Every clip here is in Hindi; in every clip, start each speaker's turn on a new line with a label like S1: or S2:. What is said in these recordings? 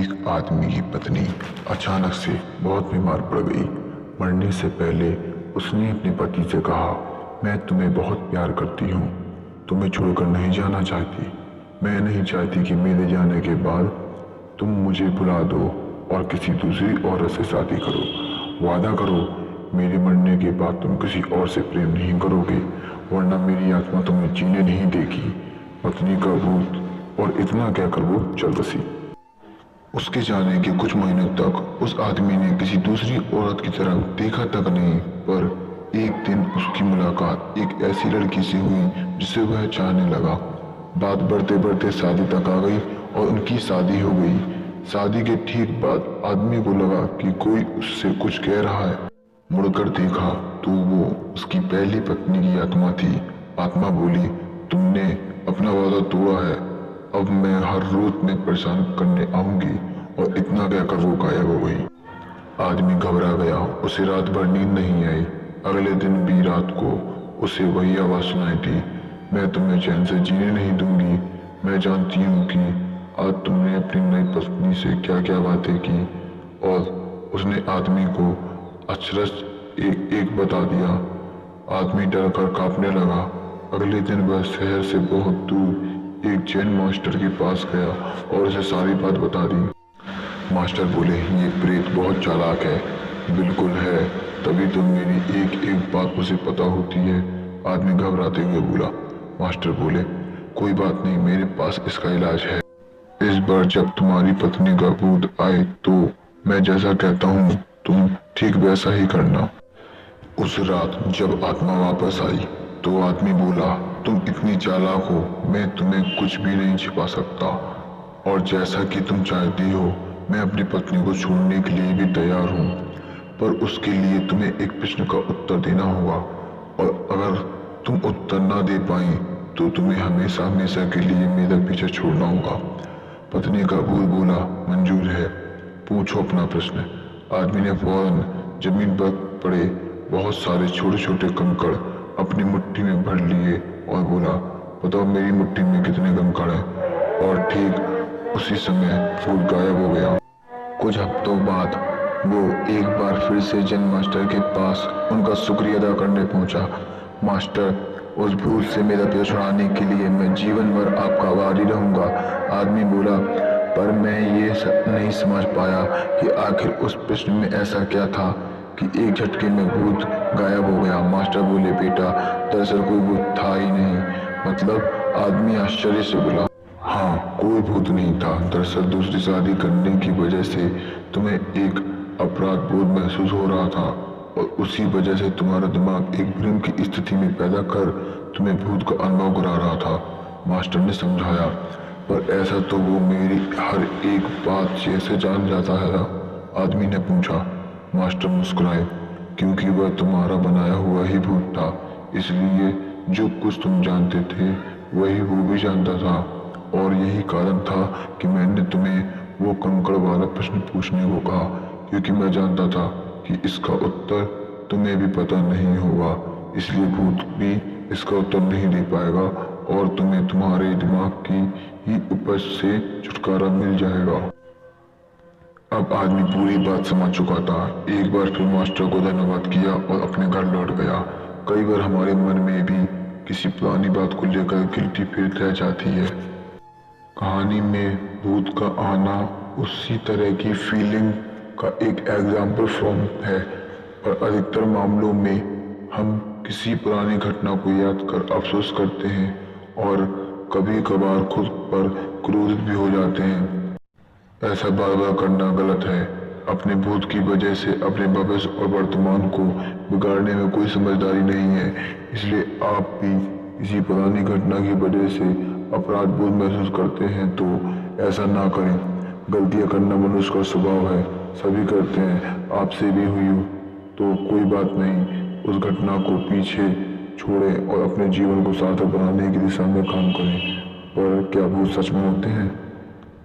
S1: एक आदमी की पत्नी अचानक से बहुत बीमार पड़ गई। मरने से पहले उसने अपने पति से कहा, मैं तुम्हें बहुत प्यार करती हूँ, तुम्हें छोड़कर नहीं जाना चाहती। मैं नहीं चाहती कि मेरे जाने के बाद तुम मुझे भुला दो और किसी दूसरी औरत से शादी करो। वादा करो मेरे मरने के बाद तुम किसी और से प्रेम नहीं करोगे, वरना मेरी आत्मा तुम्हें जीने नहीं देगी। पत्नी का भूत और इतना कहकर वो चल बसी। उसके जाने के कुछ महीनों तक उस आदमी ने किसी दूसरी औरत की तरफ देखा तक नहीं, पर एक दिन उसकी मुलाकात एक ऐसी लड़की से हुई जिसे वह चाहने लगा। बात बढ़ते बढ़ते शादी तक आ गई और उनकी शादी हो गई। शादी के ठीक बाद आदमी को लगा कि कोई उससे कुछ कह रहा है। मुड़कर देखा तो वो उसकी पहली पत्नी की आत्मा थी। आत्मा बोली, तुमने अपना वादा तोड़ा है, अब मैं हर रोज तुम्हें परेशान करने आऊंगी। और इतना कहकर वो गायब हो गई। आदमी घबरा गया, उसे रात भर नींद नहीं आई। अगले दिन भी रात को उसे वही आवाज सुनाई दी, मैं तुम्हें चैन से जीने नहीं दूंगी। मैं जानती हूँ कि आज तुमने अपनी नई पत्नी से क्या क्या बातें की। और उसने आदमी को अचरज एक एक बता दिया। आदमी डर कर कांपने लगा। अगले दिन वह शहर से बहुत दूर एक जैन मास्टर के पास गया और उसे सारी बात बता दी। मास्टर बोले, ये प्रेत बहुत चालाक है। बिल्कुल है, तभी तो मेरी एक एक बात उसे पता होती है। आदमी घबराते हुए बोला। मास्टर बोले, कोई बात नहीं, मेरे पास इसका इलाज है। इस बार जब तुम्हारी पत्नी का भूत आए तो मैं जैसा कहता हूँ तुम ठीक वैसा ही करना। उस रात जब आत्मा वापस आई तो आदमी बोला, तुम इतनी चालाक हो, मैं तुम्हें कुछ भी नहीं छिपा सकता। और जैसा कि तुम चाहती हो, मैं अपनी पत्नी को छोड़ने के लिए भी तैयार हूँ, पर उसके लिए तुम्हें एक प्रश्न का उत्तर देना होगा। और अगर तुम उत्तर ना दे पाई तो तुम्हें हमेशा हमेशा के लिए मेरा पीछे छोड़ना होगा। पत्नी का भूत बोला, मंजूर है, पूछो अपना प्रश्न। आदमी ने फौरन जमीन पर पड़े बहुत सारे छोटे छोटे कंकड़ अपनी मुट्ठी में भर लिए और बोला, बताओ मेरी मुट्ठी में कितने कंकड़ हैं। और ठीक उसी समय भूत गायब हो गया। कुछ हफ्तों बाद वो एक बार फिर से जैन मास्टर के पास उनका शुक्रिया अदा करने पहुंचा। मास्टर, उस भूत से मेरा पीछा छुड़ाने के लिए मैं जीवन भर आपका आभारी रहूंगा। आदमी बोला, पर मैं ये नहीं समझ पाया कि आखिर उस प्रश्न में ऐसा क्या था कि एक झटके में भूत गायब हो गया। मास्टर बोले, बेटा, दरअसल कोई भूत था ही नहीं। मतलब? आदमी आश्चर्य से बोला, हाँ, कोई भूत नहीं था। दरअसल दूसरी शादी करने की वजह से तुम्हें एक अपराध बोध महसूस हो रहा था और उसी वजह से तुम्हारा दिमाग एक भ्रम की स्थिति में पैदा कर तुम्हें भूत का अनुभव करा रहा था। मास्टर ने समझाया, पर ऐसा तो वो मेरी हर एक बात जैसे जान जाता है ना? आदमी ने पूछा। मास्टर मुस्कुराए, क्योंकि वह तुम्हारा बनाया हुआ ही भूत था, इसलिए जो कुछ तुम जानते थे वही वो भी जानता था। और यही कारण था कि मैंने तुम्हें वो कंकड़ वाला प्रश्न पूछने को कहा, क्योंकि मैं जानता था कि इसका उत्तर तुम्हें भी पता नहीं होगा, इसलिए भूत भी इसका उत्तर नहीं दे पाएगा और तुम्हें तुम्हारे दिमाग की ही उपज से छुटकारा मिल जाएगा। अब आदमी पूरी बात समझ चुका था। एक बार फिर मास्टर को धन्यवाद किया और अपने घर लौट गया। कई बार हमारे मन में भी किसी पुरानी बात को लेकर गिल्टी फील रह जाती है। कहानी में भूत का आना उसी तरह की फीलिंग का एक एग्जाम्पल फॉर्म है, और अधिकतर मामलों में हम किसी पुरानी घटना को याद कर अफसोस करते हैं और कभी कभार खुद पर क्रोधित भी हो जाते हैं। ऐसा बार बार करना गलत है। अपने भूत की वजह से अपने भविष्य और वर्तमान को बिगाड़ने में कोई समझदारी नहीं है। इसलिए आप भी किसी पुरानी घटना की वजह से अपराध बोध महसूस करते हैं तो ऐसा ना करें। गलतियां करना मनुष्य का स्वभाव है, सभी करते हैं। आपसे भी हुई हो तो कोई बात नहीं, उस घटना को पीछे छोड़ें और अपने जीवन को सार्थक बनाने की दिशा में काम करें। पर क्या भूत सच में होते हैं?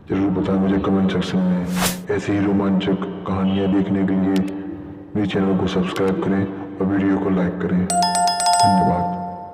S1: जरूर बताएं मुझे कमेंट सेक्शन में। ऐसी ही रोमांचक कहानियाँ देखने के लिए मेरे चैनल को सब्सक्राइब करें और वीडियो को लाइक करें। धन्यवाद।